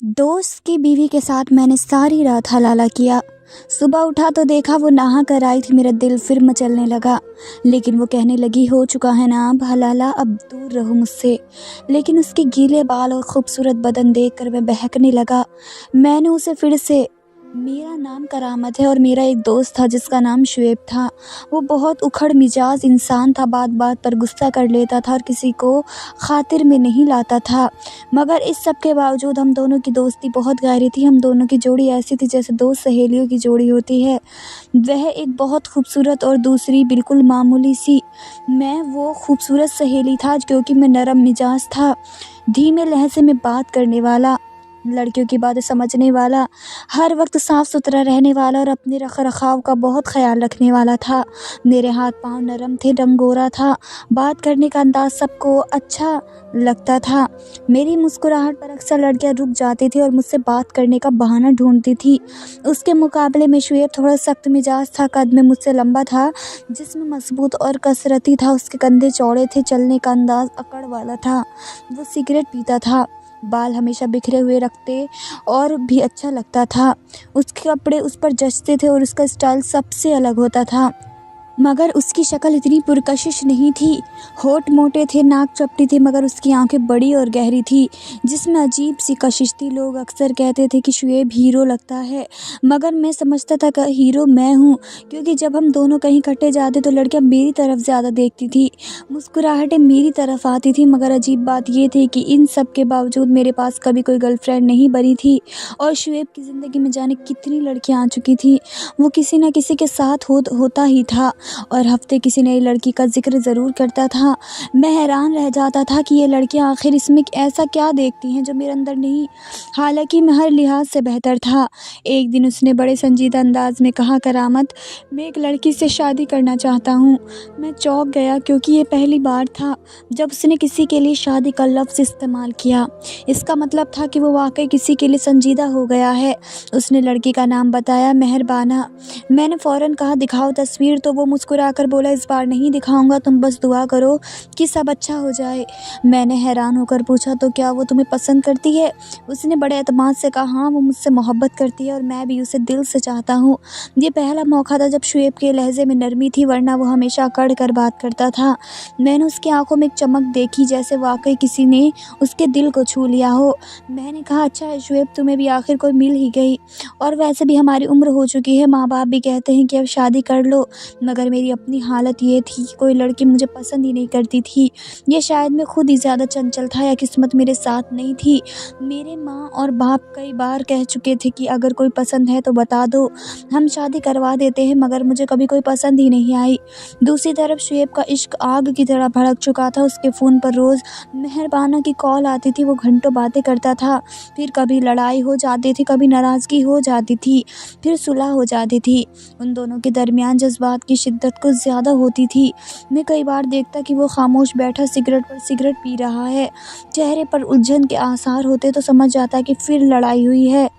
दोस्त की बीवी के साथ मैंने सारी रात हलाला किया। सुबह उठा तो देखा वो नहा कर आई थी। मेरा दिल फिर मचलने लगा, लेकिन वो कहने लगी हो चुका है ना अब हलाला, अब दूर रहो मुझसे। लेकिन उसके गीले बाल और खूबसूरत बदन देखकर मैं बहकने लगा। मैंने उसे फिर से, मेरा नाम करामत है और मेरा एक दोस्त था जिसका नाम शुएब था। वो बहुत उखड़ मिजाज इंसान था, बात बात पर गुस्सा कर लेता था और किसी को खातिर में नहीं लाता था। मगर इस सब के बावजूद हम दोनों की दोस्ती बहुत गहरी थी। हम दोनों की जोड़ी ऐसी थी जैसे दो सहेलियों की जोड़ी होती है। वह एक बहुत खूबसूरत और दूसरी बिल्कुल मामूली सी। मैं वो खूबसूरत सहेली था क्योंकि मैं नरम मिजाज था, धीमे लहजे में बात करने वाला, लड़कियों की बातें समझने वाला, हर वक्त साफ़ सुथरा रहने वाला और अपने रख रखाव का बहुत ख्याल रखने वाला था। मेरे हाथ पाँव नरम थे, रंग गोरा था, बात करने का अंदाज़ सबको अच्छा लगता था। मेरी मुस्कुराहट पर अक्सर लड़कियां रुक जाती थी और मुझसे बात करने का बहाना ढूंढती थी। उसके मुकाबले में शुएब थोड़ा सख्त मिजाज था, कद में मुझसे लंबा था, जिस्म मजबूत और कसरती था, उसके कंधे चौड़े थे, चलने का अंदाज़ अकड़ वाला था। वो सिगरेट पीता था, बाल हमेशा बिखरे हुए रखते और भी अच्छा लगता था। उसके कपड़े उस पर जचते थे और उसका स्टाइल सबसे अलग होता था। मगर उसकी शक्ल इतनी पुरकशिश नहीं थी। होठ मोटे थे, नाक चपटी थी, मगर उसकी आंखें बड़ी और गहरी थी जिसमें अजीब सी कशिश थी। लोग अक्सर कहते थे कि शुएब हीरो लगता है, मगर मैं समझता था कि हीरो मैं हूँ, क्योंकि जब हम दोनों कहीं इकट्ठे जाते तो लड़कियां मेरी तरफ ज़्यादा देखती थी, मुस्कुराहटें मेरी तरफ आती थी। मगर अजीब बात यह थी कि इन सब के बावजूद मेरे पास कभी कोई गर्लफ्रेंड नहीं बनी थी। और शुएब की ज़िंदगी में जाने कितनी लड़कियाँ आ चुकी थी, वो किसी न किसी के साथ होता ही था और हफ्ते किसी नई लड़की का जिक्र ज़रूर करता था। मैं हैरान रह जाता था कि ये लड़कियां आखिर इसमें ऐसा क्या देखती हैं जो मेरे अंदर नहीं। हालांकि मैं हर लिहाज से बेहतर था। एक दिन उसने बड़े संजीदा अंदाज में कहा, करामत, मैं एक लड़की से शादी करना चाहता हूँ। मैं चौंक गया क्योंकि ये पहली बार था जब उसने किसी के लिए शादी का लफ्ज़ इस्तेमाल किया। इसका मतलब था कि वो वाकई किसी के लिए संजीदा हो गया है। उसने लड़की का नाम बताया, मेहरबाना। मैंने फ़ौरन कहा, दिखाओ तस्वीर। तो वो मुस्कुरा कर बोला, इस बार नहीं दिखाऊंगा, तुम बस दुआ करो कि सब अच्छा हो जाए। मैंने हैरान होकर पूछा, तो क्या वो तुम्हें पसंद करती है? उसने बड़े एतमाद से कहा, हाँ, वो मुझसे मोहब्बत करती है और मैं भी उसे दिल से चाहता हूँ। ये पहला मौका था जब शुएब के लहजे में नरमी थी, वरना वो हमेशा अकड़ कर बात करता था। मैंने उसकी आंखों में एक चमक देखी, जैसे वाकई किसी ने उसके दिल को छू लिया हो। मैंने कहा, अच्छा है शुएब, तुम्हें भी आखिर कोई मिल ही गई, और वैसे भी हमारी उम्र हो चुकी है, माँ बाप भी कहते हैं कि अब शादी कर लो। मगर मेरी अपनी हालत ये थी कि कोई लड़की मुझे पसंद ही नहीं करती थी। ये शायद मैं खुद ही ज़्यादा चंचल था या किस्मत मेरे साथ नहीं थी। मेरे माँ और बाप कई बार कह चुके थे कि अगर कोई पसंद है तो बता दो, हम शादी करवा देते हैं, मगर मुझे कभी कोई पसंद ही नहीं आई। दूसरी तरफ शुएब का इश्क आग की तरह भड़क चुका था। उसके फ़ोन पर रोज़ मेहरबाना की कॉल आती थी, वो घंटों बातें करता था। फिर कभी लड़ाई हो जाती थी, कभी नाराज़गी हो जाती थी, फिर सुलह हो जाती थी। उन दोनों के दरमियान जज्बात की शिद्दत कुछ ज़्यादा होती थी। मैं कई बार देखता कि वो खामोश बैठा सिगरेट पर सिगरेट पी रहा है, चेहरे पर उलझन के आसार होते तो समझ जाता कि फिर लड़ाई हुई है।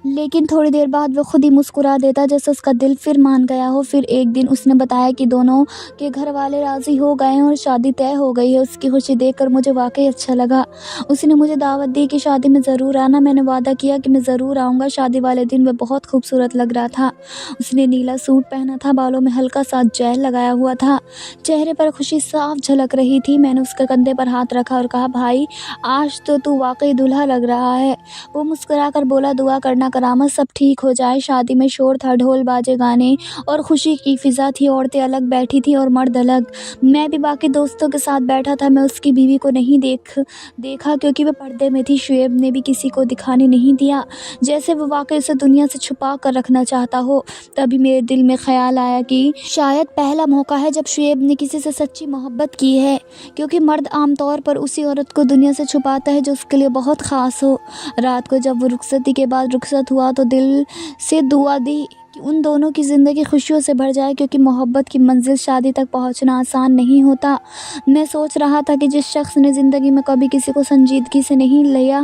लेकिन थोड़ी देर बाद वो खुद ही मुस्कुरा देता, जैसे उसका दिल फिर मान गया हो। फिर एक दिन उसने बताया कि दोनों के घर वाले राज़ी हो गए हैं और शादी तय हो गई है। उसकी खुशी देखकर मुझे वाकई अच्छा लगा। उसने मुझे दावत दी कि शादी में ज़रूर आना। मैंने वादा किया कि मैं ज़रूर आऊँगा। शादी वाले दिन वह बहुत खूबसूरत लग रहा था। उसने नीला सूट पहना था, बालों में हल्का सा जेल लगाया हुआ था, चेहरे पर खुशी साफ झलक रही थी। मैंने उसके कंधे पर हाथ रखा और कहा, भाई, आज तो तू वाकई दूल्हा लग रहा है। वो मुस्कुरा कर बोला, दुआ करना करामत, सब ठीक हो जाए। शादी में शोर था, ढोल बाजे, गाने और खुशी की फिजा थी। औरतें अलग बैठी थी और मर्द अलग। मैं भी बाकी दोस्तों के साथ बैठा था। मैं उसकी बीवी को नहीं देखा क्योंकि वह पर्दे में थी। शुएब ने भी किसी को दिखाने नहीं दिया, जैसे वो वाकई उसे दुनिया से छुपा कर रखना चाहता हो। तभी मेरे दिल में ख्याल आया कि शायद पहला मौका है जब शुएब ने किसी से सच्ची मोहब्बत की है, क्योंकि मर्द आमतौर पर उसी औरत को दुनिया से छुपाता है जो उसके लिए बहुत ख़ास हो। रात को जब वो रुखसती के बाद रुखसत हुआ तो दिल से दुआ दी कि उन दोनों की ज़िंदगी खुशियों से भर जाए, क्योंकि मोहब्बत की मंजिल शादी तक पहुंचना आसान नहीं होता। मैं सोच रहा था कि जिस शख्स ने ज़िंदगी में कभी किसी को संजीदगी से नहीं लिया,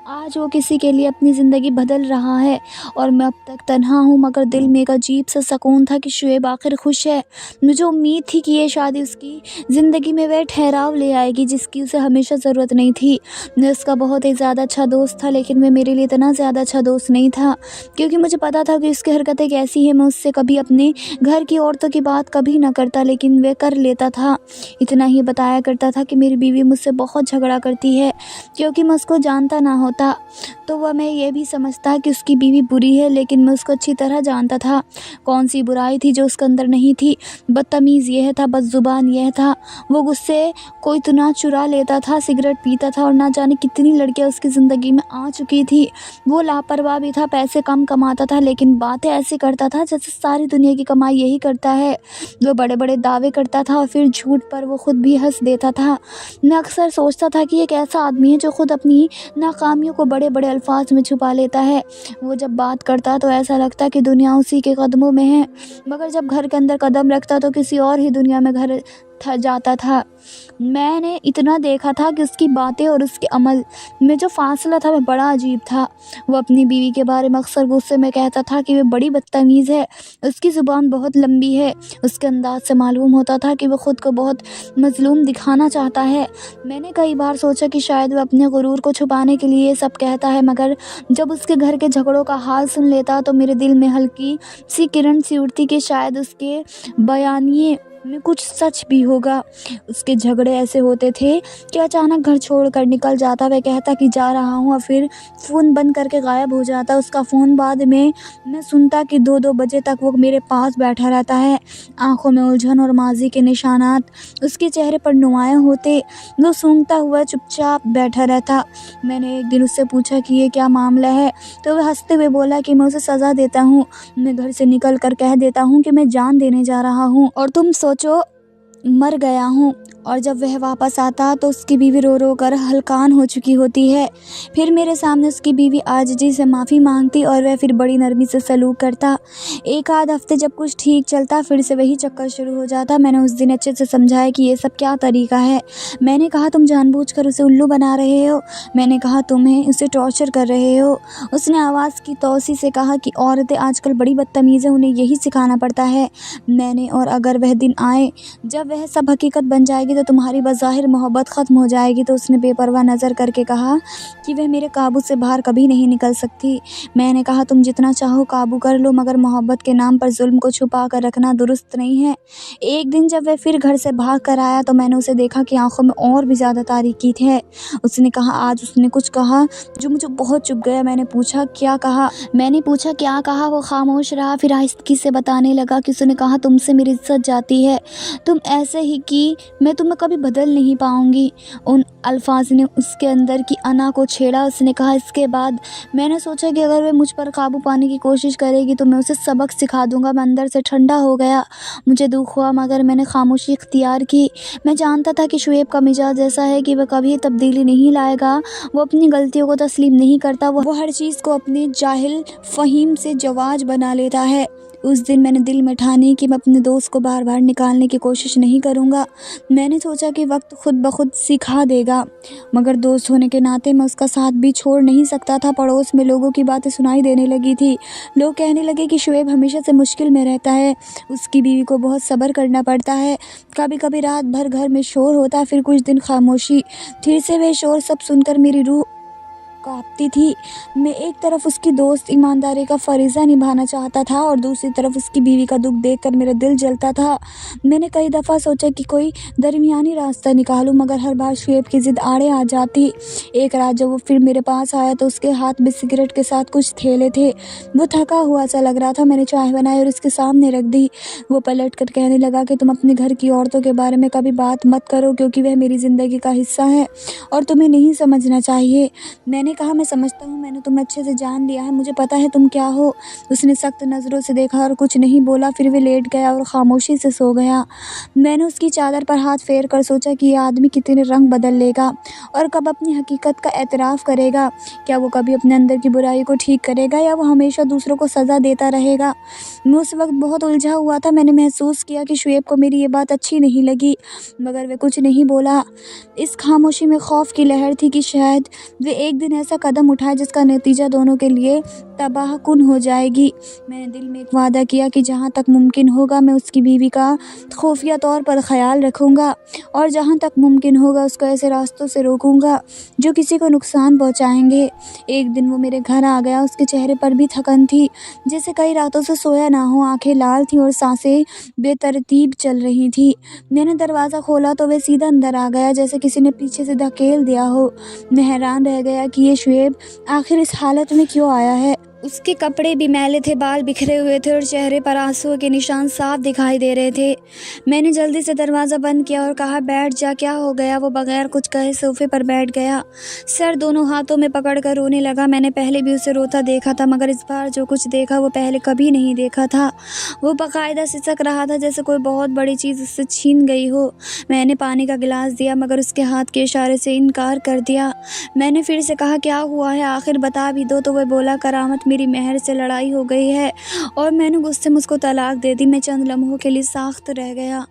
आज वो किसी के लिए अपनी ज़िंदगी बदल रहा है और मैं अब तक तन्हा हूँ। मगर दिल में एक अजीब सा सुकून था कि शुएब आखिर खुश है। मुझे उम्मीद थी कि ये शादी उसकी ज़िंदगी में वह ठहराव ले आएगी जिसकी उसे हमेशा ज़रूरत नहीं थी। मैं उसका बहुत ही ज़्यादा अच्छा दोस्त था, लेकिन वह मेरे लिए इतना ज़्यादा अच्छा दोस्त नहीं था, क्योंकि मुझे पता था कि उसकी हरकतें कैसी हैं। मैं उससे कभी अपने घर की औरतों की बात कभी ना करता, लेकिन वह कर लेता था। इतना ही बताया करता था कि मेरी बीवी मुझसे बहुत झगड़ा करती है, क्योंकि मैं उसको जानता ना होता तो वह मैं ये भी समझता कि उसकी बीवी बुरी है, लेकिन मैं उसको अच्छी तरह जानता था। कौन सी बुराई थी जो उसके अंदर नहीं थी। बदतमीज़ यह था, बदजुबान यह था, वो गुस्से को इतना चुरा लेता था, सिगरेट पीता था और ना जाने कितनी लड़कियां उसकी ज़िंदगी में आ चुकी थी। वो लापरवाह भी था, पैसे कम कमाता था, लेकिन बातें ऐसी करता था जैसे सारी दुनिया की कमाई यही करता है। वो बड़े बड़े दावे करता था और फिर झूठ पर वो खुद भी हंस देता था। मैं अक्सर सोचता था कि एक ऐसा आदमी है जो खुद अपनी नाकामियों को बड़े बड़े अल्फाज में छुपा लेता है। वो जब बात करता तो ऐसा लगता कि दुनिया उसी के कदमों में है, मगर जब घर के अंदर कदम रखता तो किसी और ही दुनिया में घर जाता था। मैंने इतना देखा था कि उसकी बातें और उसके अमल में जो फासला था वह बड़ा अजीब था। वो अपनी बीवी के बारे में अक्सर गुस्से में कहता था कि वह बड़ी बदतमीज़ है, उसकी ज़ुबान बहुत लंबी है। उसके अंदाज से मालूम होता था कि वह ख़ुद को बहुत मज़लूम दिखाना चाहता है। मैंने कई बार सोचा कि शायद वह अपने गुरूर को छुपाने के लिए ये सब कहता है, मगर जब उसके घर के झगड़ों का हाल सुन लेता तो मेरे दिल में हल्की सी किरण सी उठती कि शायद उसके बयानिए में कुछ सच भी होगा। उसके झगड़े ऐसे होते थे कि अचानक घर छोड़कर निकल जाता। वह कहता कि जा रहा हूँ और फिर फ़ोन बंद करके गायब हो जाता। उसका फ़ोन बाद में मैं सुनता कि 2-2 बजे तक वो मेरे पास बैठा रहता है। आंखों में उलझन और माजी के निशानात उसके चेहरे पर नुमायाँ होते। वो सूंघता हुआ चुपचाप बैठा रहता। मैंने एक दिन उससे पूछा कि ये क्या मामला है, तो वह हंसते हुए बोला कि मैं उसे सज़ा देता हूँ। मैं घर से निकल कर कह देता हूँ कि मैं जान देने जा रहा हूँ और तुम सोचो मर गया हूँ। और जब वह वापस आता तो उसकी बीवी रो रो कर हलकान हो चुकी होती है। फिर मेरे सामने उसकी बीवी आजिज़ी से माफ़ी मांगती और वह फिर बड़ी नरमी से सलूक करता। एक आध हफ्ते जब कुछ ठीक चलता फिर से वही चक्कर शुरू हो जाता। मैंने उस दिन अच्छे से समझाया कि ये सब क्या तरीका है। मैंने कहा तुम जानबूझकर उसे उल्लू बना रहे हो। मैंने कहा तुम्हें उसे टॉर्चर कर रहे हो। उसने आवाज़ की तौसी से कहा कि औरतें आजकल बड़ी बदतमीज़ हैं, उन्हें यही सिखाना पड़ता है। मैंने और अगर वह दिन आए जब वह सब हकीकत बन जाएगी तो तुम्हारी बज़ाहिर मोहब्बत ख़त्म हो जाएगी। तो उसने बेपरवाह नज़र करके कहा कि वह मेरे काबू से बाहर कभी नहीं निकल सकती। मैंने कहा तुम जितना चाहो काबू कर लो, मगर मोहब्बत के नाम पर जुल्म को छुपा कर रखना दुरुस्त नहीं है। एक दिन जब वह फिर घर से भाग कर आया तो मैंने उसे देखा कि आंखों में और भी ज़्यादा तारीकी है। उसने कहा आज उसने कुछ कहा जो मुझे बहुत चुभ गया। मैंने पूछा क्या कहा। वो खामोश रहा, फिर आहिस्तगी से बताने लगा कि उसने कहा तुमसे मेरी इज्जत जाती है, तुम ऐसे ही कि मैं तुम्हें कभी बदल नहीं पाऊंगी। उन अल्फाज ने उसके अंदर की अना को छेड़ा। उसने कहा इसके बाद मैंने सोचा कि अगर वह मुझ पर काबू पाने की कोशिश करेगी तो मैं उसे सबक सिखा दूंगा। मैं अंदर से ठंडा हो गया, मुझे दुख हुआ, मगर मैंने खामोशी इख्तियार की। मैं जानता था कि शुएब का मिजाज ऐसा है कि वह कभी तब्दीली नहीं लाएगा। वो अपनी गलतियों को तस्लीम नहीं करता। वो हर चीज़ को अपने जाहिल फ़हीम से जवाज बना लेता है। उस दिन मैंने दिल में ठानी कि मैं अपने दोस्त को बार बार निकालने की कोशिश नहीं करूँगा। मैंने सोचा कि वक्त खुद ब खुद सिखा देगा, मगर दोस्त होने के नाते मैं उसका साथ भी छोड़ नहीं सकता था। पड़ोस में लोगों की बातें सुनाई देने लगी थी। लोग कहने लगे कि शुएब हमेशा से मुश्किल में रहता है, उसकी बीवी को बहुत सब्र करना पड़ता है। कभी कभी रात भर घर में शोर होता, फिर कुछ दिन खामोशी, फिर से वह शोर। सब सुनकर मेरी रूह कांपती थी। मैं एक तरफ उसकी दोस्त ईमानदारी का फरीज़ा निभाना चाहता था और दूसरी तरफ उसकी बीवी का दुख देखकर मेरा दिल जलता था। मैंने कई दफ़ा सोचा कि कोई दरमियानी रास्ता निकालूं, मगर हर बार शुएब की ज़िद आड़े आ जाती। एक रात जब वो फिर मेरे पास आया तो उसके हाथ में सिगरेट के साथ कुछ थैले थे। वो थका हुआ सा लग रहा था। मैंने चाय बनाई और उसके सामने रख दी। वो पलट कर कहने लगा कि तुम अपने घर की औरतों के बारे में कभी बात मत करो, क्योंकि वह मेरी ज़िंदगी का हिस्सा है और तुम्हें नहीं समझना चाहिए। मैंने कहा, मैं समझता हूँ, मैंने तुम्हें अच्छे से जान लिया है, मुझे पता है तुम क्या हो। उसने सख्त नज़रों से देखा और कुछ नहीं बोला। फिर वह लेट गया और खामोशी से सो गया। मैंने उसकी चादर पर हाथ फेर कर सोचा कि ये आदमी कितने रंग बदल लेगा और कब अपनी हकीकत का एतराफ़ करेगा। क्या वो कभी अपने अंदर की बुराई को ठीक करेगा या वो हमेशा दूसरों को सज़ा देता रहेगा। मैं उस वक्त बहुत उलझा हुआ था। मैंने महसूस किया कि शुएब को मेरी ये बात अच्छी नहीं लगी, मगर वह कुछ नहीं बोला। इस खामोशी में खौफ की लहर थी कि शायद वे एक दिन ऐसा कदम उठाए जिसका नतीजा दोनों के लिए तबाहकुन हो जाएगी। मैंने दिल में एक वादा किया कि जहाँ तक मुमकिन होगा मैं उसकी बीवी का खुफिया तौर पर ख्याल रखूँगा और जहाँ तक मुमकिन होगा उसको ऐसे रास्तों से रोकूँगा जो किसी को नुकसान पहुँचाएंगे। एक दिन वो मेरे घर आ गया। उसके चेहरे पर भी थकन थी, जैसे कई रातों से सोया ना हो। आंखें लाल थीं और सांसें बेतरतीब चल रही थीं। मैंने दरवाज़ा खोला तो वह सीधा अंदर आ गया, जैसे किसी ने पीछे से धकेल दिया हो। मैं हैरान रह गया कि ये शुएब आखिर इस हालत में क्यों आया है। उसके कपड़े भी मैले थे, बाल बिखरे हुए थे और चेहरे पर आंसुओं के निशान साफ दिखाई दे रहे थे। मैंने जल्दी से दरवाज़ा बंद किया और कहा, बैठ जा, क्या हो गया। वो बगैर कुछ कहे सोफे पर बैठ गया, सर दोनों हाथों में पकड़कर रोने लगा। मैंने पहले भी उसे रोता देखा था, मगर इस बार जो कुछ देखा वो पहले कभी नहीं देखा था। वो बाकायदा सिसक रहा था, जैसे कोई बहुत बड़ी चीज़ उससे छीन गई हो। मैंने पानी का गिलास दिया, मगर उसके हाथ के इशारे से इनकार कर दिया। मैंने फिर से कहा, क्या हुआ है, आखिर बता भी दो। तो वह बोला, करामत, मेरी मेहर से लड़ाई हो गई है और मैंने गुस्से में उसको तलाक दे दी। मैं चंद लम्हों के लिए साख्त रह गया।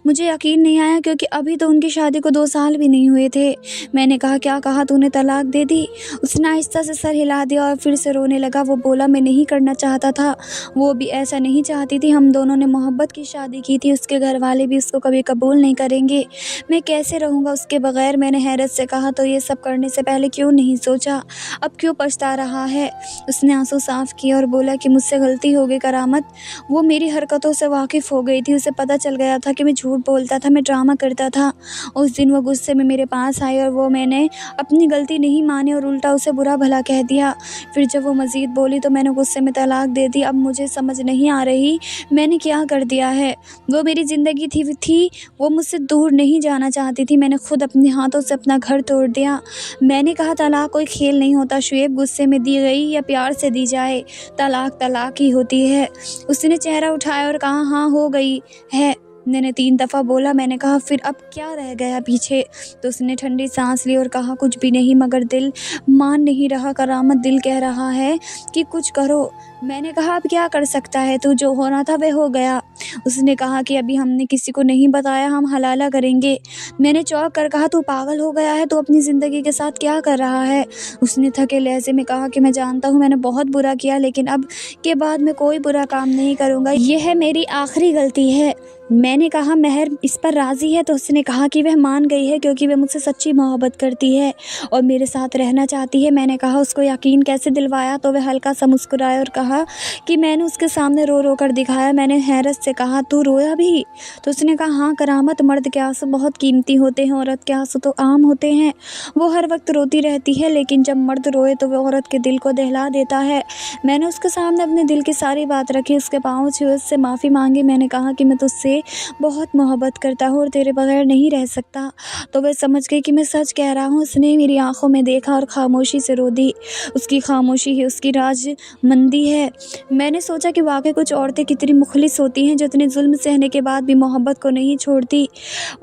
मुझे यकीन नहीं आया, क्योंकि अभी तो उनकी शादी को 2 साल भी नहीं हुए थे। मैंने कहा, क्या कहा तूने, तलाक दे दी। उसने आहिस्ता से सर हिला दिया और फिर से रोने लगा। वो बोला, मैं नहीं करना चाहता था, वो भी ऐसा नहीं चाहती थी। हम दोनों ने मोहब्बत की शादी की थी, उसके घर वाले भी उसको कभी कबूल नहीं करेंगे। मैं कैसे रहूँगा उसके बगैर। मैंने हैरत से कहा, तो ये सब करने से पहले क्यों नहीं सोचा, अब क्यों पछता रहा है। उसने आंसू साफ किए और बोला कि मुझसे गलती हो गई करामत। वो मेरी हरकतों से वाकिफ़ हो गई थी, उसे पता चल गया था कि मैं झूठ बोलता था, मैं ड्रामा करता था। उस दिन वो गुस्से में मेरे पास आई और वो मैंने अपनी गलती नहीं मानी और उल्टा उसे बुरा भला कह दिया। फिर जब वो मज़ीद बोली तो मैंने गुस्से में तलाक दे दी। अब मुझे समझ नहीं आ रही मैंने क्या कर दिया है। वो मेरी ज़िंदगी थी, वो मुझसे दूर नहीं जाना चाहती थी। मैंने खुद अपने हाथों से अपना घर तोड़ दिया। मैंने कहा, तलाक कोई खेल नहीं होता शुएब, गुस्से में दी गई या प्यार से दी जाए, तलाक तलाक ही होती है। उसने चेहरा उठाया और कहा, हाँ हो गई है। मैंने 3 दफ़ा बोला। मैंने कहा, फिर अब क्या रह गया पीछे। तो उसने ठंडी सांस ली और कहा, कुछ भी नहीं, मगर दिल मान नहीं रहा करामत, दिल कह रहा है कि कुछ करो। मैंने कहा, अब क्या कर सकता है तू, जो होना था वह हो गया। उसने कहा कि अभी हमने किसी को नहीं बताया, हम हलाला करेंगे। मैंने चौंक कर कहा, तू पागल हो गया है, तू अपनी ज़िंदगी के साथ क्या कर रहा है। उसने थके लहजे में कहा कि मैं जानता हूँ मैंने बहुत बुरा किया, लेकिन अब के बाद मैं कोई बुरा काम नहीं करूँगा, यह है मेरी आखिरी गलती है। मैंने कहा, मेहर इस पर राज़ी है। तो उसने कहा कि वह मान गई है, क्योंकि वह मुझसे सच्ची मोहब्बत करती है और मेरे साथ रहना चाहती है। मैंने कहा, उसको यकीन कैसे दिलवाया। तो वह हल्का सा मुस्कुराया और कहा कि मैंने उसके सामने रो रो कर दिखाया। मैंने हैरत से कहा, तू रोया भी। तो उसने कहा, हाँ करामत, मर्द के आंसू बहुत कीमती होते हैं, औरत के आंसू तो आम होते हैं। वो हर वक्त रोती रहती है, लेकिन जब मर्द रोए तो वह औरत के दिल को दहला देता है। मैंने उसके सामने अपने दिल की सारी बात रखी, उसके पाँव छुए, उससे माफ़ी मांगी। मैंने कहा कि मैं तुझसे बहुत मोहब्बत करता हूँ और तेरे बगैर नहीं रह सकता। तो वह समझ गई कि मैं सच कह रहा हूँ। उसने मेरी आंखों में देखा और खामोशी से रो दी। उसकी खामोशी ही उसकी राजमंदी है। मैंने सोचा कि वाकई कुछ औरतें कितनी मुखलिस होती हैं, जो इतने जुल्म सहने के बाद भी मोहब्बत को नहीं छोड़ती।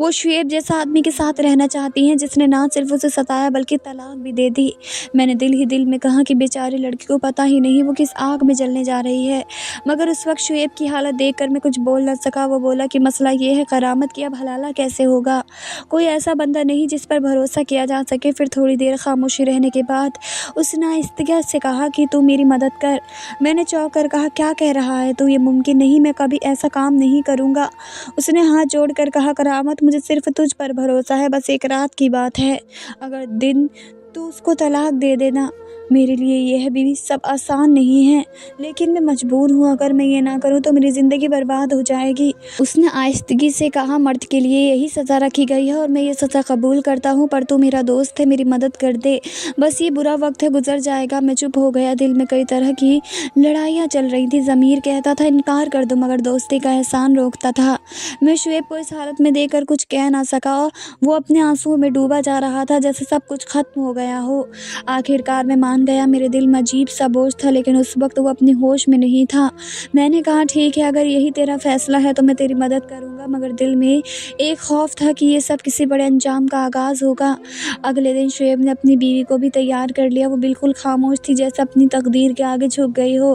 वो शुएब जैसा आदमी के साथ रहना चाहती हैं, जिसने ना सिर्फ उसे सताया बल्कि तलाक भी दे दी। मैंने दिल ही दिल में कहा कि बेचारी लड़की को पता ही नहीं वो किस आग में जलने जा रही है। मगर उस वक्त शुएब की हालत देखकर मैं कुछ बोल न सका। वो बोला कि मसला ये है करामत कि अब हलाला कैसे होगा। कोई ऐसा बंदा नहीं जिस पर भरोसा किया जा सके। फिर थोड़ी देर खामोशी रहने के बाद उसने आहिस्ता से कहा कि तू मेरी मदद कर। मैंने चौंक कर कहा, क्या कह रहा है तू, ये मुमकिन नहीं, मैं कभी ऐसा काम नहीं करूँगा। उसने हाथ जोड़ कर कहा, करामत, मुझे सिर्फ तुझ पर भरोसा है, बस एक रात की बात है। अगर दिन तू उसको तलाक दे देना मेरे लिए यह भी सब आसान नहीं है, लेकिन मैं मजबूर हूँ। अगर मैं ये ना करूँ तो मेरी ज़िंदगी बर्बाद हो जाएगी। उसने आहिस्तगी से कहा, मर्द के लिए यही सज़ा रखी गई है और मैं ये सज़ा कबूल करता हूँ, पर तू मेरा दोस्त है, मेरी मदद कर दे। बस ये बुरा वक्त है, गुजर जाएगा। मैं चुप हो गया। दिल में कई तरह की लड़ाइयाँ चल रही थी। ज़मीर कहता था इनकार कर दो, मगर दोस्ती का एहसान रोकता था। मैं शुएब को इस हालत में देखकर कुछ कह ना सका। वो अपने आंसुओं में डूबा जा रहा था, जैसे सब कुछ खत्म हो गया हो। आखिरकार मैं मान गया। मेरे दिल में अजीब सा बोझ था, लेकिन उस वक्त वो अपनी होश में नहीं था। मैंने कहा, ठीक है, अगर यही तेरा फैसला है तो मैं तेरी मदद करूँगा, मगर दिल में एक खौफ था कि ये सब किसी बड़े अंजाम का आगाज़ होगा। अगले दिन शुएब ने अपनी बीवी को भी तैयार कर लिया। वो बिल्कुल खामोश थी, जैसे अपनी तकदीर के आगे झुक गई हो।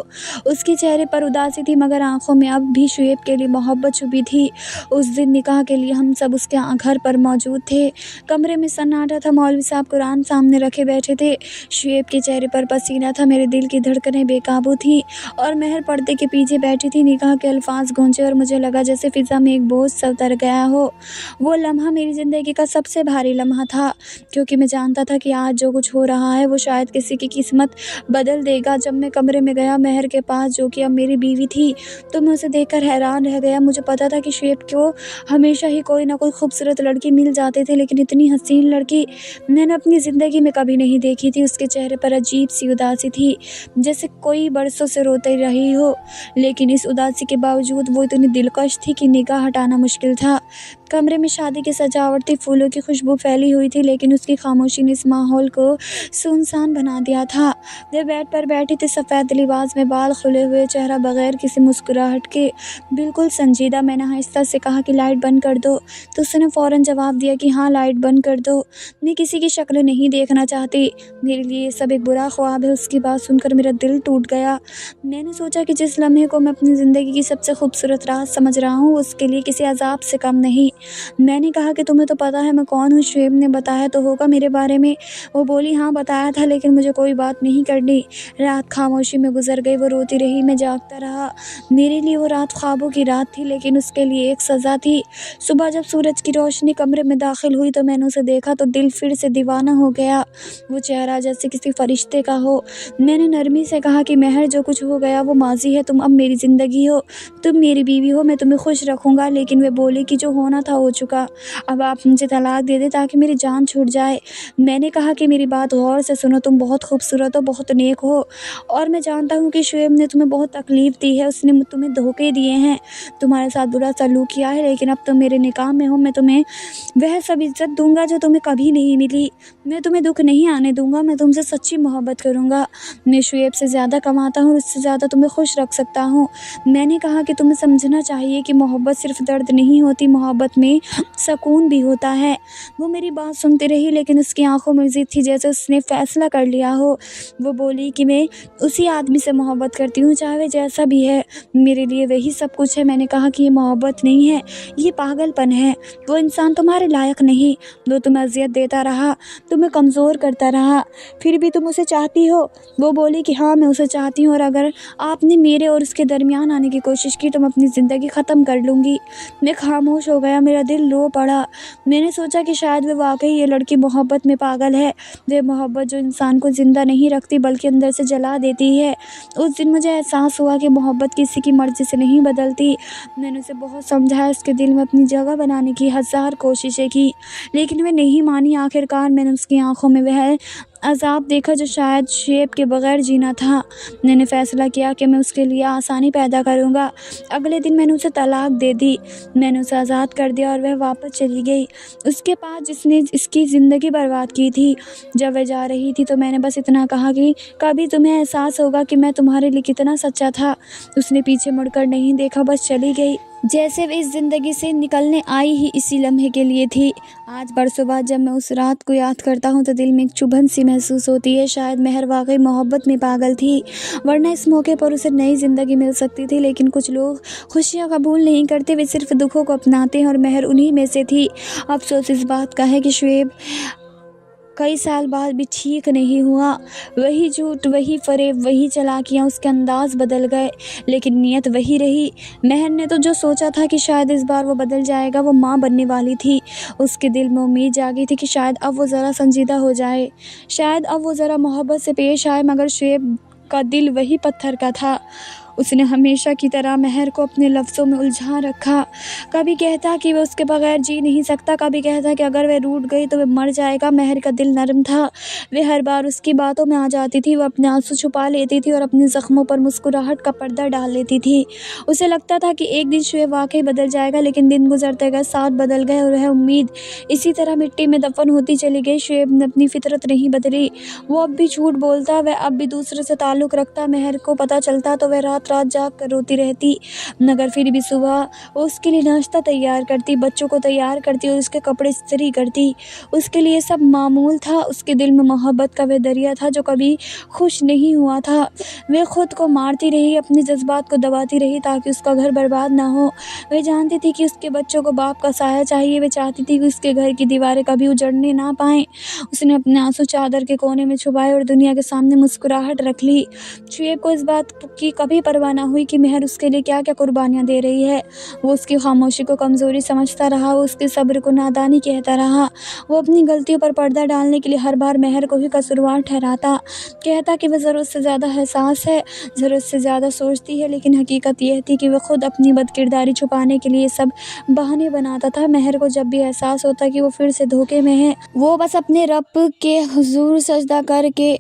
उसके चेहरे पर उदासी थी, मगर आंखों में अब भी शुएब के लिए मोहब्बत छुपी थी। उस दिन निकाह के लिए हम सब उसके घर पर मौजूद थे। कमरे में सन्नाटा था। मौलवी साहब कुरान सामने रखे बैठे थे। शुएब के चेहरे पर पसीना था। मेरे दिल की धड़कनें बेकाबू थी और महर पर्दे के पीछे बैठी थी। निकाह के अल्फाज गूंजे और मुझे लगा जैसे फिजा में एक बोझ सा उतर गया हो। वो लम्हा मेरी ज़िंदगी का सबसे भारी लम्हा था, क्योंकि मैं जानता था कि आज जो कुछ हो रहा है वो शायद किसी की किस्मत बदल देगा। जब मैं कमरे में गया महर के पास, जो कि अब मेरी बीवी थी, तो मैं उसे देखकर हैरान रह गया। मुझे पता था कि शुएब को हमेशा ही कोई ना कोई खूबसूरत लड़की मिल जाती थी, लेकिन इतनी हसीन लड़की मैंने अपनी ज़िंदगी में कभी नहीं देखी थी। उसके चेहरे पर अजीब सी उदासी थी, जैसे कोई बरसों से रोते रही हो, लेकिन इस उदासी के बावजूद वो इतनी दिलकश थी कि निगाह हटाना मुश्किल था। कमरे में शादी की सजावट थी, फूलों की खुशबू फैली हुई थी, लेकिन उसकी खामोशी ने इस माहौल को सुनसान बना दिया था। वे बेड पर बैठी थी, सफ़ेद लिबास में, बाल खुले हुए, चेहरा बगैर किसी मुस्कुराहट के बिल्कुल संजीदा। मैंने आहिस्ता से कहा कि लाइट बंद कर दो, तो उसने फ़ौरन जवाब दिया कि हाँ, लाइट बंद कर दो। मैं किसी की शक्ल नहीं देखना चाहती, मेरे लिए ये सब एक बुरा ख्वाब है। उसकी बात सुनकर मेरा दिल टूट गया। मैंने सोचा कि जिस लम्हे को मैं अपनी ज़िंदगी की सबसे खूबसूरत रात समझ रहा हूँ, उसके लिए किसी अजाब से कम नहीं। मैंने कहा कि तुम्हें तो पता है मैं कौन हूँ। शुएब ने बताया तो होगा मेरे बारे में। वो बोली, हाँ बताया था, लेकिन मुझे कोई बात नहीं करनी। रात खामोशी में गुजर गई। वो रोती रही, मैं जागता रहा। मेरे लिए वो रात ख्वाबों की रात थी, लेकिन उसके लिए एक सज़ा थी। सुबह जब सूरज की रोशनी कमरे में दाखिल हुई तो मैंने उसे देखा तो दिल फिर से दीवाना हो गया। वो चेहरा जैसे किसी फरिश्ते का हो। मैंने नरमी से कहा कि महर, जो कुछ हो गया वो माजी है, तुम अब मेरी ज़िंदगी हो, तुम मेरी बीवी हो, मैं तुम्हें खुश रखूँगा। लेकिन वे बोली कि जो होना था हो चुका, अब आप मुझे तलाक दे दे ताकि मेरी जान छूट जाए। मैंने कहा कि मेरी बात गौर से सुनो, तुम बहुत खूबसूरत हो, बहुत नेक हो, और मैं जानता हूँ कि शुएब ने तुम्हें बहुत तकलीफ़ दी है, उसने तुम्हें धोखे दिए हैं, तुम्हारे साथ बुरा सलूक किया है, लेकिन अब तुम मेरे निकाह में हो। मैं तुम्हें वह सब इज्जत दूंगा जो तुम्हें कभी नहीं मिली। मैं तुम्हें दुख नहीं आने दूंगा। मैं तुमसे सच्ची मोहब्बत करूंगा। मैं शुएब से ज़्यादा कमाता हूँ और उससे ज़्यादा तुम्हें खुश रख सकता हूँ। मैंने कहा कि तुम्हें समझना चाहिए कि मोहब्बत सिर्फ दर्द नहीं होती, मोहब्बत में सुकून भी होता है। वो मेरी बात सुनती रही, लेकिन उसकी आंखों में ज़िद थी, जैसे उसने फ़ैसला कर लिया हो। वो बोली कि मैं उसी आदमी से मोहब्बत करती हूँ, चाहे वह जैसा भी है, मेरे लिए वही सब कुछ है। मैंने कहा कि ये मोहब्बत नहीं है, ये पागलपन है। वो इंसान तुम्हारे लायक नहीं, वो तुम्हें अजियत देता रहा, तुम्हें कमज़ोर करता रहा, फिर भी तुम उसे चाहती हो। वो बोली कि हाँ, मैं उसे चाहती हूँ, और अगर आपने मेरे और उसके दरमियान आने की कोशिश की तो मैं अपनी ज़िंदगी ख़त्म कर लूँगी। मैं खामोश हो गया, मेरा दिल रो पड़ा। मैंने सोचा कि शायद वह वाकई ये लड़की मोहब्बत में पागल है, वह मोहब्बत जो इंसान को ज़िंदा नहीं रखती बल्कि अंदर से जला देती है। उस दिन मुझे एहसास हुआ कि मोहब्बत किसी की मर्ज़ी से नहीं बदलती। मैंने उसे बहुत समझाया, उसके दिल में अपनी जगह बनाने की हज़ार कोशिशें की, लेकिन वह नहीं मानी। आखिरकार मैंने उसकी आंखों में वह अज़ाब देखा जो शायद शुएब के बगैर जीना था। मैंने फ़ैसला किया कि मैं उसके लिए आसानी पैदा करूँगा। अगले दिन मैंने उसे तलाक दे दी। मैंने उसे आज़ाद कर दिया और वह वापस चली गई उसके पास जिसने इसकी ज़िंदगी बर्बाद की थी। जब वह जा रही थी तो मैंने बस इतना कहा कि कभी तुम्हें एहसास होगा कि मैं तुम्हारे लिए कितना सच्चा था। उसने पीछे मुड़कर नहीं देखा, बस चली गई, जैसे वे इस ज़िंदगी से निकलने आई ही इसी लम्हे के लिए थी। आज बरसों बाद जब मैं उस रात को याद करता हूँ तो दिल में एक चुभन सी महसूस होती है। शायद महर वाकई मोहब्बत में पागल थी, वरना इस मौके पर उसे नई ज़िंदगी मिल सकती थी। लेकिन कुछ लोग खुशियाँ कबूल नहीं करते, वे सिर्फ दुखों को अपनाते हैं, और महर उन्हीं में से थी। अफसोस इस बात का है कि शुएब कई साल बाद भी ठीक नहीं हुआ। वही झूठ, वही फरेब, वही चालाकियाँ, उसके अंदाज बदल गए लेकिन नीयत वही रही। महर ने तो जो सोचा था कि शायद इस बार वो बदल जाएगा, वो माँ बनने वाली थी, उसके दिल में उम्मीद जागी थी कि शायद अब वो ज़रा संजीदा हो जाए, शायद अब वो ज़रा मोहब्बत से पेश आए। मगर शुएब का दिल वही पत्थर का था। उसने हमेशा की तरह महर को अपने लफ्ज़ों में उलझा रखा। कभी कहता कि वह उसके बगैर जी नहीं सकता, कभी कहता कि अगर वह रूठ गई तो वह मर जाएगा। महर का दिल नरम था, वह हर बार उसकी बातों में आ जाती थी। वह अपने आंसू छुपा लेती थी और अपने ज़ख्मों पर मुस्कुराहट का पर्दा डाल लेती थी। उसे लगता था कि एक दिन शुएब वाकई बदल जाएगा, लेकिन दिन गुजरते गए, साथ बदल गए और वह उम्मीद इसी तरह मिट्टी में दफन होती चली गई। शुएब ने अपनी फितरत नहीं बदली, वो अब भी झूठ बोलता, वह अब भी दूसरे से ताल्लुक़ रखता। महर को पता चलता तो वह रात रात जाग कर रोती रहती, मगर फिर भी सुबह वो उसके लिए नाश्ता तैयार करती, बच्चों को तैयार करती और उसके कपड़े इस्त्री करती। उसके लिए सब मामूल था। उसके दिल में मोहब्बत का वह दरिया था जो कभी खुश नहीं हुआ था। वह खुद को मारती रही, अपने जज्बात को दबाती रही ताकि उसका घर बर्बाद ना हो। वह जानती थी कि उसके बच्चों को बाप का साया चाहिए। वह चाहती थी कि उसके घर की दीवारें कभी उजड़ने ना पाएं। उसने अपने आंसू चादर के कोने में छुपाए और दुनिया के सामने मुस्कुराहट रख ली। शुएब को इस बात की कभी परवाह न हुई कि महर उसके लिए क्या क्या कुर्बानियाँ दे रही है। वो उसकी खामोशी को कमज़ोरी समझता रहा, वो उसके सब्र को नादानी कहता रहा। वो अपनी गलतियों पर पर्दा डालने के लिए हर बार महर को ही कसूरवार ठहराता, कहता कि वह ज़रूरत से ज़्यादा हसास है, ज़रूरत से ज़्यादा सोचती है। लेकिन हकीकत यह थी कि वह खुद अपनी बदकिरदारी छुपाने के लिए सब बहाने बनाता था। महर को जब भी एहसास होता कि वो फिर से धोखे में है, वो बस अपने रब के हुजूर सजदा करके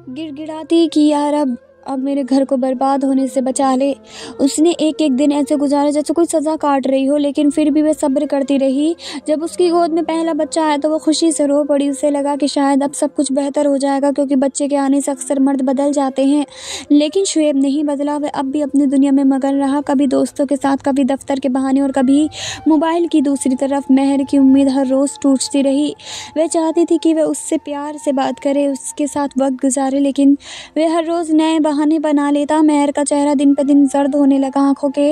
गिड़गिड़ाती कि या रब, अब मेरे घर को बर्बाद होने से बचा ले। उसने एक एक दिन ऐसे गुजारे जैसे कोई सज़ा काट रही हो, लेकिन फिर भी वह सब्र करती रही। जब उसकी गोद में पहला बच्चा आया तो वो खुशी से रो पड़ी। उसे लगा कि शायद अब सब कुछ बेहतर हो जाएगा, क्योंकि बच्चे के आने से अक्सर मर्द बदल जाते हैं। लेकिन शुएब नहीं बदला, वह अब भी अपनी दुनिया में मगन रहा, कभी दोस्तों के साथ, कभी दफ्तर के बहाने और कभी मोबाइल की दूसरी तरफ। महर की उम्मीद हर रोज़ टूटती रही। वह चाहती थी कि वह उससे प्यार से बात करे, उसके साथ वक्त गुजारे, लेकिन वह हर रोज़ नए बहाने बना लेता। महर का चेहरा दिन पर दिन जर्द होने लगा, आंखों के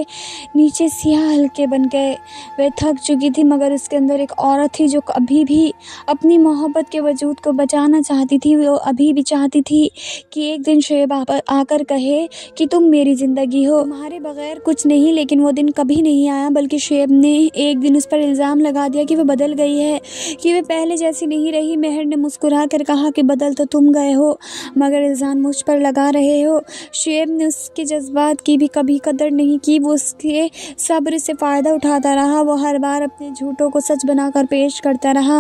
नीचे सियाह हल्के बन गए। वह थक चुकी थी, मगर उसके अंदर एक औरत थी जो अभी भी अपनी मोहब्बत के वजूद को बचाना चाहती थी। वो अभी भी चाहती थी कि एक दिन शुएब आकर कहे कि तुम मेरी ज़िंदगी हो, तुम्हारे बगैर कुछ नहीं। लेकिन वो दिन कभी नहीं आया, बल्कि शुएब ने एक दिन उस पर इल्ज़ाम लगा दिया कि वह बदल गई है, कि वह पहले जैसी नहीं रही। महर ने मुस्कुरा कर कहा कि बदल तो तुम गए हो, मगर इल्ज़ाम मुझ पर लगा रहे हो। शुएब ने उसके जज्बात की भी कभी कदर नहीं की। वो उसके सब्र से फ़ायदा उठाता रहा, वो हर बार अपने झूठों को सच बनाकर पेश करता रहा।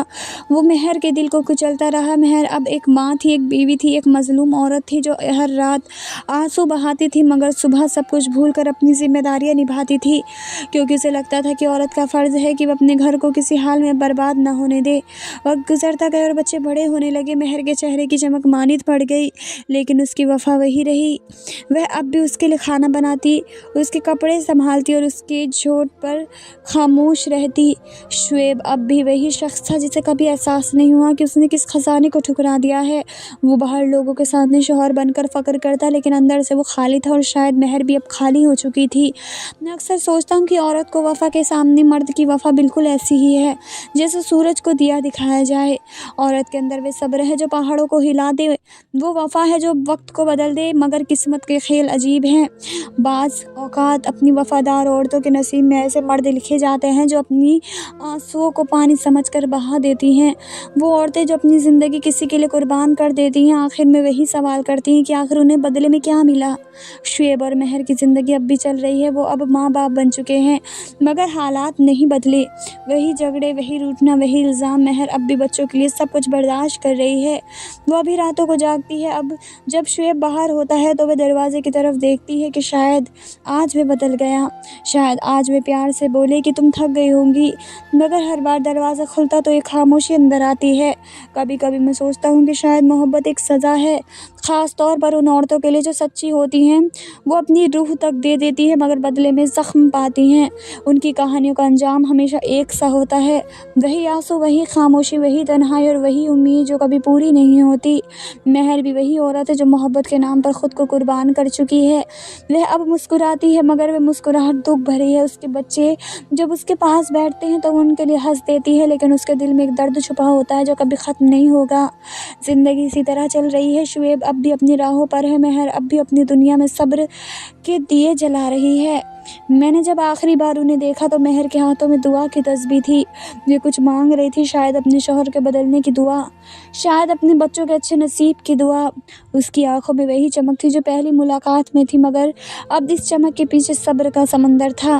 वो महर के दिल को कुचलता रहा। महर अब एक माँ थी, एक बीवी थी, एक मजलूम औरत थी जो हर रात आंसू बहाती थी, मगर सुबह सब कुछ भूल कर अपनी जिम्मेदारियाँ निभाती थी, क्योंकि उसे लगता था कि औरत का फ़र्ज़ है कि वह अपने घर को किसी हाल में बर्बाद न होने दे। वक्त गुजरता गया और बच्चे बड़े होने लगे। महर के चेहरे की चमक मानित पड़ गई, लेकिन उसकी वफ़ा वही रही। वह अब भी उसके लिए खाना बनाती, उसके कपड़े संभालती और उसके झोट पर खामोश रहती। शुएब अब भी वही शख्स था जिसे कभी एहसास नहीं हुआ कि उसने किस खजाने को ठुकरा दिया है। वो बाहर लोगों के सामने शौहर बनकर फ़ख्र करता, लेकिन अंदर से वो खाली था, और शायद महर भी अब खाली हो चुकी थी। मैं अक्सर सोचता हूँ कि औरत को वफ़ा के सामने मर्द की वफ़ा बिल्कुल ऐसी ही है जैसे सूरज को दिया दिखाया जाए। औरत के अंदर वे सब्र है जो पहाड़ों को हिला दे, वो वफ़ा है जो वक्त को बदल दे। मगर किस्मत के खेल अजीब हैं। बाज़ औक़ात अपनी वफ़ादार औरतों के नसीब में ऐसे मर्द लिखे जाते हैं जो अपनी आंसुओं को पानी समझकर बहा देती हैं। वो औरतें जो अपनी ज़िंदगी किसी के लिए कुर्बान कर देती हैं, आखिर में वही सवाल करती हैं कि आखिर उन्हें बदले में क्या मिला। शुएब और महर की ज़िंदगी अब भी चल रही है। वो अब माँ बाप बन चुके हैं, मगर हालात नहीं बदले। वही झगड़े, वही रूठना, वही इल्ज़ाम। महर अब भी बच्चों के लिए सब कुछ बर्दाश्त कर रही है। वो अभी रातों को जागती है। अब जब शुएब बाहर होता है तो वह दरवाजे की तरफ देखती है कि शायद आज वह बदल गया, शायद आज वह प्यार से बोले कि तुम थक गई होंगी। मगर हर बार दरवाज़ा खुलता तो एक खामोशी अंदर आती है। कभी कभी मैं सोचता हूँ कि शायद मोहब्बत एक सज़ा है, ख़ास तौर पर उन औरतों के लिए जो सच्ची होती हैं। वो अपनी रूह तक दे देती है, मगर बदले में ज़ख्म पाती हैं। उनकी कहानियों का अंजाम हमेशा एक सा होता है, वही आंसू, वही खामोशी, वही तन्हाई और वही उम्मीद जो कभी पूरी नहीं होती। महर भी वही औरत है जो मोहब्बत के नाम पर خود کو قربان کر چکی ہے۔ وہ اب مسکراتی ہے مگر وہ مسکراہٹ دکھ بھری ہے۔ اس کے بچے جب اس کے پاس بیٹھتے ہیں تو وہ ان کے لیے ہنس دیتی ہے، لیکن اس کے دل میں ایک درد چھپا ہوتا ہے جو کبھی ختم نہیں ہوگا۔ زندگی اسی طرح چل رہی ہے، شعیب اب بھی اپنی راہوں پر ہے، مہر اب بھی اپنی دنیا میں صبر کے دیے جلا رہی ہے۔ میں نے جب آخری بار انہیں دیکھا تو مہر کے ہاتھوں میں دعا کی تسبیح تھی۔ یہ کچھ مانگ رہی تھی، شاید اپنے شوہر کے بدلنے کی دعا، شاید اپنے بچوں کے اچھے نصیب کی دعا۔ اس کی آنکھوں میں وہی چمک تھی جو پہلی ملاقات میں تھی، مگر اب اس چمک کے پیچھے صبر کا سمندر تھا۔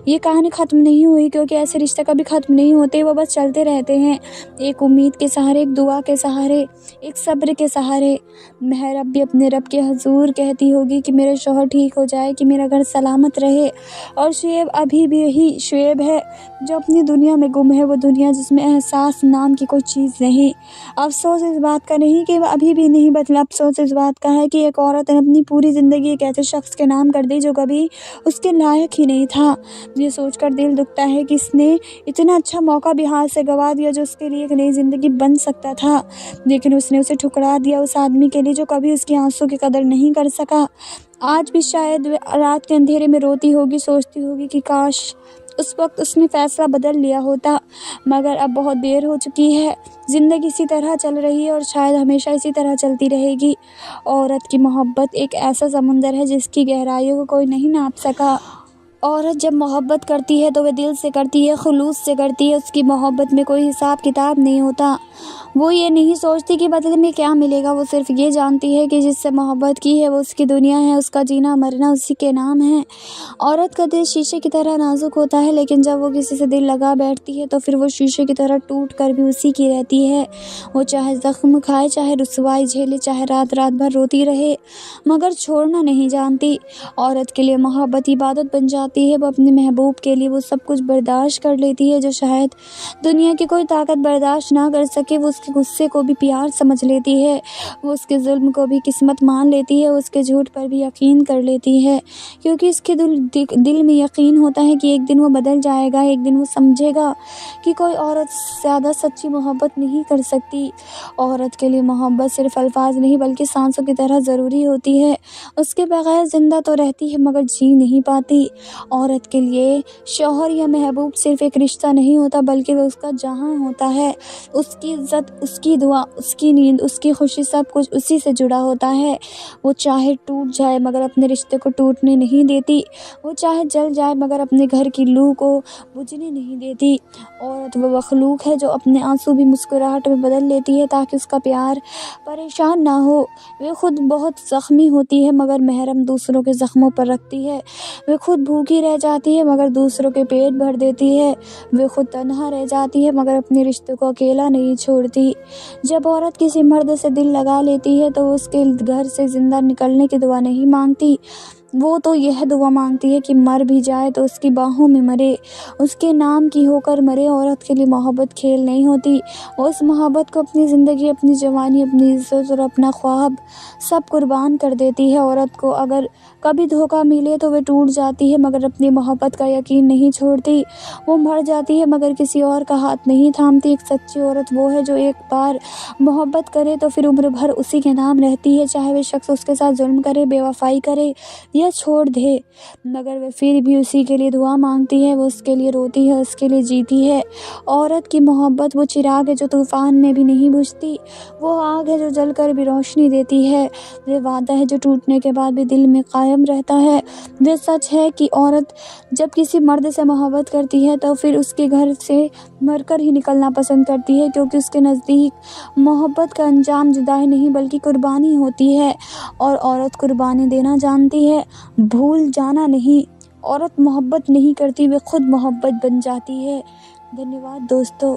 یہ کہانی ختم نہیں ہوئی، کیونکہ ایسے رشتے کبھی ختم نہیں ہوتے، وہ بس چلتے رہتے ہیں، ایک امید کے سہارے، ایک دعا کے سہارے، ایک صبر کے سہارے۔ مہر اب بھی اپنے رب کے حضور کہتی ہوگی کہ میرے شوہر ٹھیک ہو جائے، کہ میرا گھر سلامت رہے، اور شعیب ابھی بھی یہی شعیب ہے جو اپنی دنیا میں گم ہے، وہ دنیا جس میں احساس نام کی کوئی چیز نہیں۔ افسوس اس بات کا نہیں کہ وہ ابھی بھی نہیں بدلا، افسوس اس بات کا ہے کہ ایک عورت نے اپنی پوری زندگی ایک ایسے شخص کے نام کر دی جو کبھی اس کے لائق ہی نہیں تھا۔ یہ سوچ کر دل دکھتا ہے کہ اس نے اتنا اچھا موقع بھی ہاتھ سے گوا دیا جو اس کے لیے ایک نئی زندگی بن سکتا تھا، لیکن اس نے اسے ٹھکرا دیا، اس آدمی کے لیے جو کبھی اس کی آنسوں کی قدر نہیں کر سکا۔ آج بھی شاید رات کے اندھیرے میں روتی ہوگی، سوچتی ہوگی کہ کاش اس وقت اس نے فیصلہ بدل لیا ہوتا، مگر اب بہت دیر ہو چکی ہے۔ زندگی اسی طرح چل رہی ہے اور شاید ہمیشہ اسی طرح چلتی رہے گی۔ عورت کی محبت ایک ایسا سمندر ہے جس کی گہرائیوں کو کوئی نہیں ناپ سکا۔ عورت جب محبت کرتی ہے تو وہ دل سے کرتی ہے، خلوص سے کرتی ہے، اس کی محبت میں کوئی حساب کتاب نہیں ہوتا۔ وہ یہ نہیں سوچتی کہ بدلے میں کیا ملے گا، وہ صرف یہ جانتی ہے کہ جس سے محبت کی ہے وہ اس کی دنیا ہے، اس کا جینا مرنا اسی کے نام ہے۔ عورت کا دل شیشے کی طرح نازک ہوتا ہے، لیکن جب وہ کسی سے دل لگا بیٹھتی ہے تو پھر وہ شیشے کی طرح ٹوٹ کر بھی اسی کی رہتی ہے۔ وہ چاہے زخم کھائے، چاہے رسوائی جھیلے، چاہے رات رات بھر روتی رہے، مگر چھوڑنا نہیں جانتی۔ عورت کے لیے محبت عبادت بن جاتی ہے، وہ اپنے محبوب کے لیے وہ سب کچھ برداشت کر لیتی ہے جو شاید دنیا کی کوئی طاقت برداشت نہ کر سکے۔ وہ اس کے غصے کو بھی پیار سمجھ لیتی ہے، وہ اس کے ظلم کو بھی قسمت مان لیتی ہے، اس کے جھوٹ پر بھی یقین کر لیتی ہے، کیونکہ اس کے دل میں یقین ہوتا ہے کہ ایک دن وہ بدل جائے گا، ایک دن وہ سمجھے گا کہ کوئی عورت زیادہ سچی محبت نہیں کر سکتی۔ عورت کے لیے محبت صرف الفاظ نہیں بلکہ سانسوں کی طرح ضروری ہوتی ہے، اس کے بغیر زندہ تو رہتی ہے مگر جی نہیں پاتی۔ عورت کے لیے شوہر یا محبوب صرف ایک رشتہ نہیں ہوتا بلکہ وہ اس کا جہاں ہوتا ہے، اس کی عزت، اس کی دعا، اس کی نیند، اس کی خوشی، سب کچھ اسی سے جڑا ہوتا ہے۔ وہ چاہے ٹوٹ جائے مگر اپنے رشتے کو ٹوٹنے نہیں دیتی، وہ چاہے جل جائے مگر اپنے گھر کی لو کو بجھنے نہیں دیتی۔ عورت وہ مخلوق ہے جو اپنے آنسو بھی مسکراہٹ میں بدل لیتی ہے تاکہ اس کا پیار پریشان نہ ہو۔ وہ خود بہت زخمی ہوتی ہے مگر محرم دوسروں کے زخموں پر رکھتی ہے، وہ خود بھوکی رہ جاتی ہے مگر دوسروں کے پیٹ بھر دیتی ہے، وہ خود تنہا رہ جاتی ہے مگر اپنے رشتے کو اکیلا نہیں چھوڑتی۔ جب عورت کسی مرد سے دل لگا لیتی ہے تو وہ اس کے گھر سے زندہ نکلنے کی دعا نہیں مانگتی، وہ تو یہ دعا مانگتی ہے کہ مر بھی جائے تو اس کی باہوں میں مرے، اس کے نام کی ہو کر مرے۔ عورت کے لیے محبت کھیل نہیں ہوتی، وہ اس محبت کو اپنی زندگی، اپنی جوانی، اپنی عزت اور اپنا خواب سب قربان کر دیتی ہے۔ عورت کو اگر کبھی دھوکہ ملے تو وہ ٹوٹ جاتی ہے مگر اپنی محبت کا یقین نہیں چھوڑتی، وہ مر جاتی ہے مگر کسی اور کا ہاتھ نہیں تھامتی۔ ایک سچی عورت وہ ہے جو ایک بار محبت کرے تو پھر عمر بھر اسی کے نام رہتی ہے، چاہے وہ شخص اس کے ساتھ ظلم کرے، بے وفائی کرے یا چھوڑ دے، مگر وہ پھر بھی اسی کے لیے دعا مانگتی ہے، وہ اس کے لیے روتی ہے، اس کے لیے جیتی ہے۔ عورت کی محبت وہ چراغ ہے جو طوفان میں بھی نہیں بجھتی، وہ آگ ہے جو جل کر بھی روشنی دیتی ہے، وہ وعدہ ہے جو ٹوٹنے کے بعد بھی دل میں قائم رہتا ہے۔ وہ سچ ہے کہ عورت جب کسی مرد سے محبت کرتی ہے تو پھر اس کے گھر سے مر کر ہی نکلنا پسند کرتی ہے، کیونکہ اس کے نزدیک محبت کا انجام جدائی نہیں بلکہ قربانی ہوتی ہے، اور عورت قربانی دینا جانتی ہے، بھول جانا نہیں۔ عورت محبت نہیں کرتی، وہ خود محبت بن جاتی ہے۔ دھنیہ واد دوستو۔